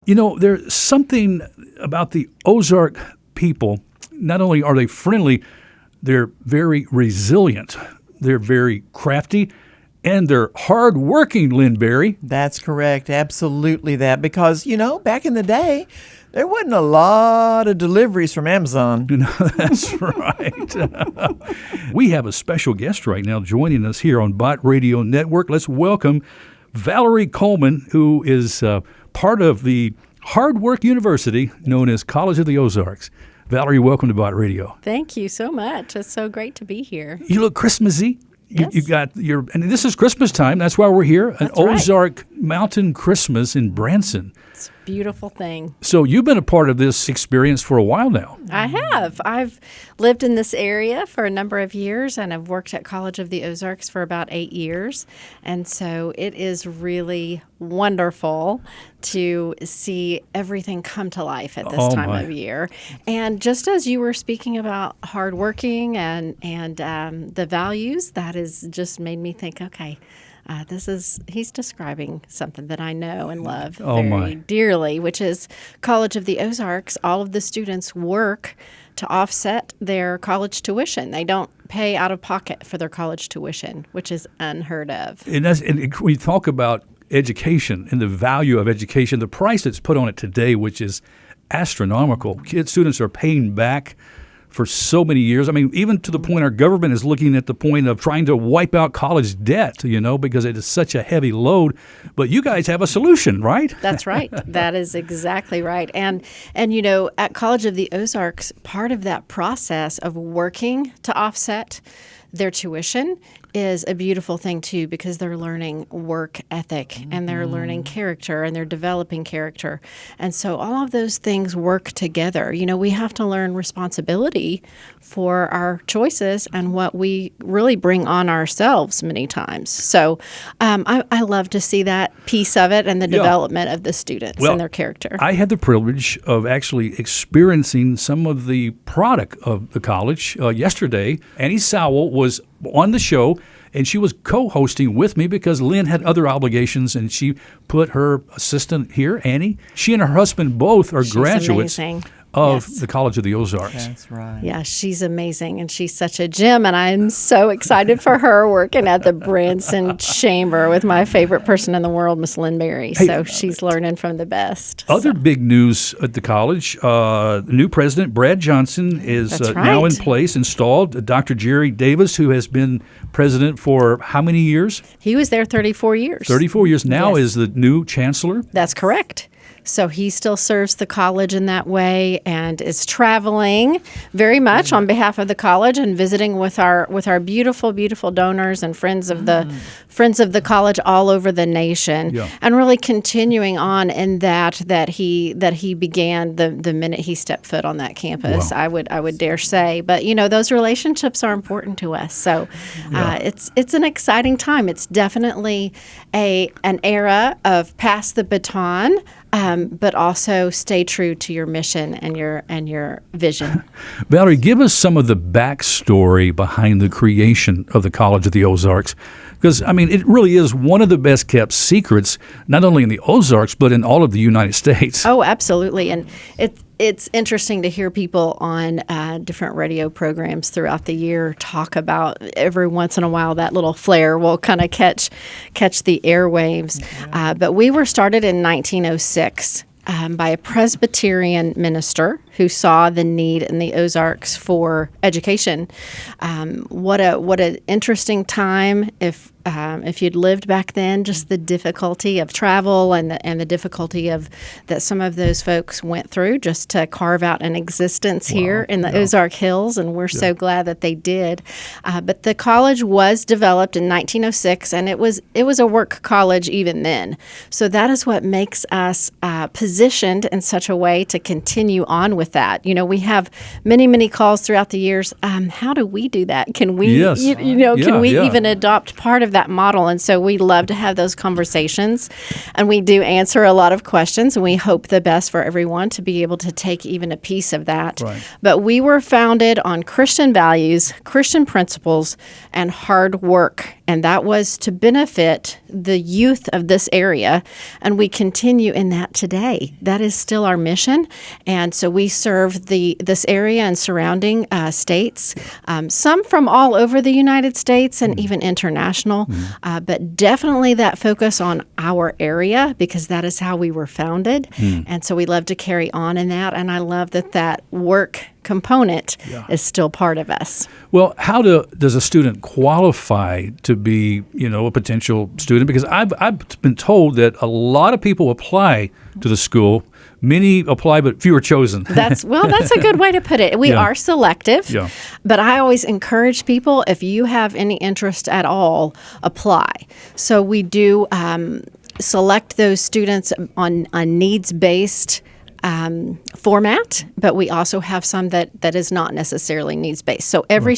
You know, there's something about the Ozark people. Not only are they friendly, they're very resilient. They're very crafty, and they're hardworking, Lynn Berry. That's correct. Absolutely that. Because, back in the day, there wasn't a lot of deliveries from Amazon. That's right. We have a special guest right now joining us here on Bot Radio Network. Let's welcome Valerie Coleman, who is part of the Hard Work University known as College of the Ozarks. Valerie, welcome to Bot Radio. Thank you so much. It's so great to be here. You look Christmassy. Yes. You got and this is Christmas time. That's why we're here. An That's right. Ozark Mountain Christmas in Branson. It's a beautiful thing. So you've been a part of this experience for a while now. I have. I've lived in this area for a number of years, and I've worked at College of the Ozarks for about 8 years. And so it is really wonderful to see everything come to life at this time of year. And just as you were speaking about hardworking and the values, that has just made me think, okay, he's describing something that I know and love very dearly, which is College of the Ozarks. All of the students work to offset their college tuition. They don't pay out of pocket for their college tuition, which is unheard of. And we talk about education and the value of education, the price that's put on it today, which is astronomical. Students are paying back for so many years. I mean, even to the point our government is looking at the point of trying to wipe out college debt, because it is such a heavy load. But you guys have a solution, right? That's right. That is exactly right. And at College of the Ozarks, part of that process of working to offset their tuition is a beautiful thing too, because they're learning work ethic and they're learning character and they're developing character. And so all of those things work together. We have to learn responsibility for our choices and what we really bring on ourselves many times. So I love to see that piece of it and the development of the students and their character. I had the privilege of actually experiencing some of the product of the college yesterday. Annie Sowell was on the show, and she was co-hosting with me because Lynn had other obligations, and she put her assistant here, Annie. She and her husband both are graduates of the College of the Ozarks. That's right. Yeah, she's amazing, and she's such a gem, and I'm so excited for her working at the Branson Chamber with my favorite person in the world, Miss Lynn Berry. So she's learning from the best. Other big news at the college, the new president, Brad Johnson, is now in place, installed. Dr. Jerry Davis, who has been president for how many years? He was there 34 years. 34 years. Now is the new chancellor? That's correct. So he still serves the college in that way and is traveling very much on behalf of the college and visiting with our beautiful, beautiful donors and friends of the college all over the nation, and really continuing on in that he began the minute he stepped foot on that campus. Wow. I would dare say, but those relationships are important to us. So it's an exciting time. It's definitely an era of pass the baton. But also stay true to your mission and your vision. Valerie, give us some of the backstory behind the creation of the College of the Ozarks. Because, it really is one of the best kept secrets, not only in the Ozarks, but in all of the United States. Oh, absolutely. And it's interesting to hear people on different radio programs throughout the year talk about, every once in a while, that little flare will kind of catch the airwaves. Mm-hmm. But we were started in 1906 by a Presbyterian minister who saw the need in the Ozarks for education. What an interesting time if you'd lived back then, just the difficulty of travel and the difficulty that some of those folks went through just to carve out an existence here in the Ozark Hills, and we're so glad that they did. But the college was developed in 1906, and it was a work college even then. So that is what makes us positioned in such a way to continue on with that. We have many, many calls throughout the years. How do we do that? Can we, can we even adopt part of that model? And so we love to have those conversations, and we do answer a lot of questions, and we hope the best for everyone to be able to take even a piece of that. Right. But we were founded on Christian values, Christian principles, and hard work, and that was to benefit the youth of this area, and we continue in that today. That is still our mission, and so we serve this area and surrounding states, some from all over the United States and even international, but definitely that focus on our area because that is how we were founded, and so we love to carry on in that, and I love that work component is still part of us. Well, how does a student qualify to be, a potential student? Because I've been told that a lot of people apply to the school. Many apply, but few are chosen. That's a good way to put it. We are selective, but I always encourage people, if you have any interest at all, apply. So we do select those students on a needs-based format, but we also have some that is not necessarily needs-based. So every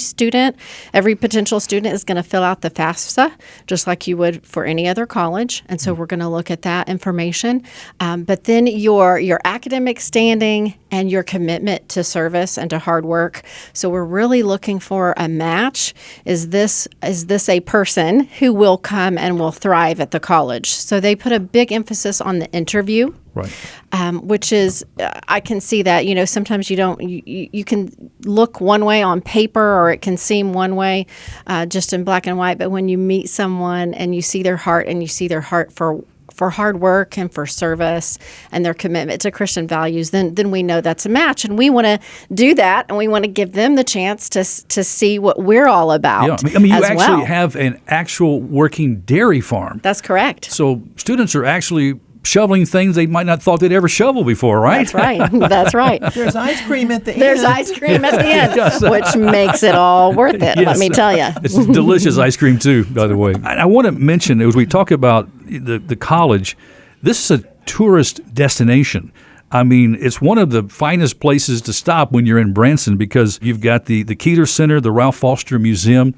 potential student is going to fill out the FAFSA just like you would for any other college, and so we're going to look at that information. But then your academic standing and your commitment to service and to hard work. So we're really looking for a match. Is this a person who will come and will thrive at the college? So they put a big emphasis on the interview. Right. Which is, I can see that, sometimes you can look one way on paper or it can seem one way just in black and white, but when you meet someone and you see their heart for hard work and for service and their commitment to Christian values, then we know that's a match. And we want to do that, and we want to give them the chance to see what we're all about. Yeah. You actually have an actual working dairy farm. That's correct. So students are actually shoveling things they might not thought they'd ever shovel before, right? That's right. That's right. There's ice cream at the end. There's ice cream at the end, which makes it all worth it, let me tell you. It's delicious ice cream, too, by the way. I want to mention, as we talk about the college, this is a tourist destination. It's one of the finest places to stop when you're in Branson because you've got the Keeter Center, the Ralph Foster Museum.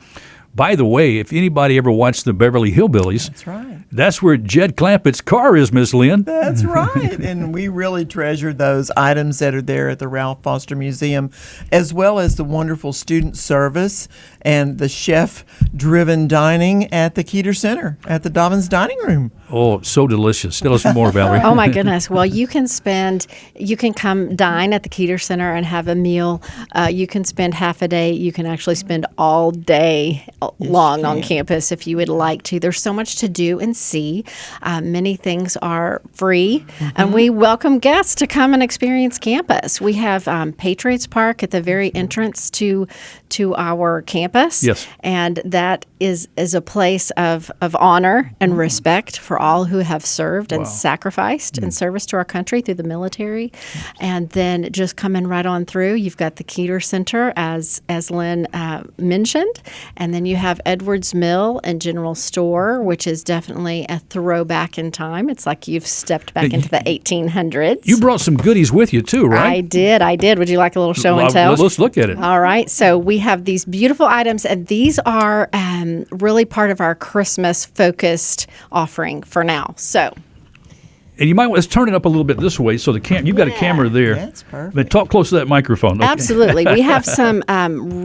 By the way, if anybody ever watched the Beverly Hillbillies, that's right. That's where Jed Clampett's car is, Miss Lynn. That's right. And we really treasure those items that are there at the Ralph Foster Museum, as well as the wonderful student service and the chef-driven dining at the Keeter Center, at the Dobbins Dining Room. Oh, so delicious. Tell us more, Valerie. Oh, my goodness. Well, you can come dine at the Keeter Center and have a meal. You can spend half a day. You can actually spend all day long on campus if you would like to. There's so much to do and see. Many things are free, and we welcome guests to come and experience campus. We have Patriots Park at the very entrance to our campus. Yes. And that is a place of honor and respect for all who have served and sacrificed in service to our country through the military. And then just coming right on through, you've got the Keeter Center, as Lynn mentioned. And then you have Edwards Mill and General Store, which is definitely a throwback in time. It's like you've stepped back into the 1800s. You brought some goodies with you, too, right? I did. Would you like a little show and tell? Let's look at it. All right. So we have these beautiful items, and these are really part of our Christmas-focused offering for now. So. And you might let's turn it up a little bit this way so you've got a camera there. That's perfect. But talk close to that microphone. Okay. Absolutely. We have some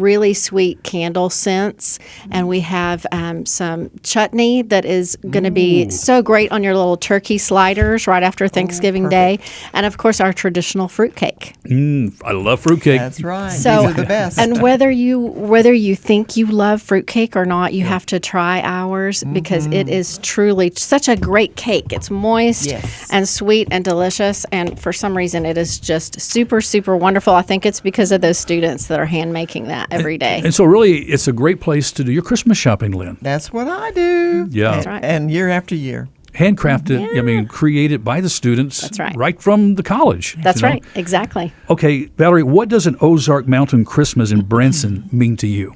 really sweet candle scents, and we have some chutney that is going to be so great on your little turkey sliders right after Thanksgiving Day, and of course our traditional fruitcake. I love fruitcake. That's right. So, these are the best. And whether you think you love fruitcake or not, you have to try ours because it is truly such a great cake. It's moist. Yes. And sweet and delicious, and for some reason it is just super, super wonderful. I think it's because of those students that are hand making that every day. And so really it's a great place to do your Christmas shopping, Lynn. That's what I do. Yeah. That's right. And year after year. Handcrafted, created by the students. That's right. Right from the college. That's right, exactly. Okay, Valerie, what does an Ozark Mountain Christmas in Branson mean to you?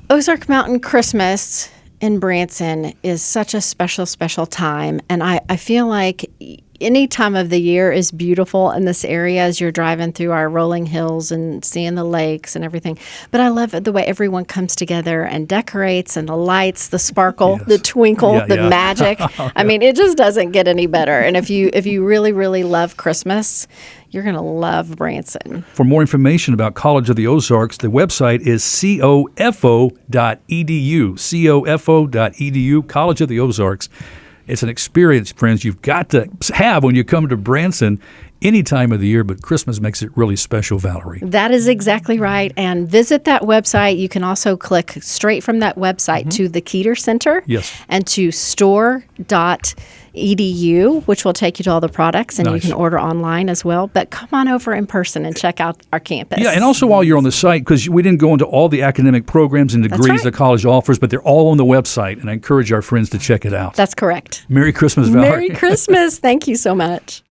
Ozark Mountain Christmas in Branson is such a special, special time. And I feel like any time of the year is beautiful in this area as you're driving through our rolling hills and seeing the lakes and everything. But I love the way everyone comes together and decorates, and the lights, the sparkle, Yes. the twinkle, Yeah, the yeah. magic. I mean, it just doesn't get any better. And if you really, really love Christmas, you're going to love Branson. For more information about College of the Ozarks, the website is cofo.edu. cofo.edu, College of the Ozarks. It's an experience, friends, you've got to have when you come to Branson any time of the year, but Christmas makes it really special, Valerie. That is exactly right. And visit that website. You can also click straight from that website to the Keeter Center. Yes. And to store.edu, which will take you to all the products, and Nice. you can order online as well. But come on over in person and check out our campus. Yeah, and also while you're on the site, because we didn't go into all the academic programs and degrees right. the college offers, but they're all on the website, and I encourage our friends to check it out. That's correct. Merry Christmas, Valerie. Merry Christmas. Thank you so much.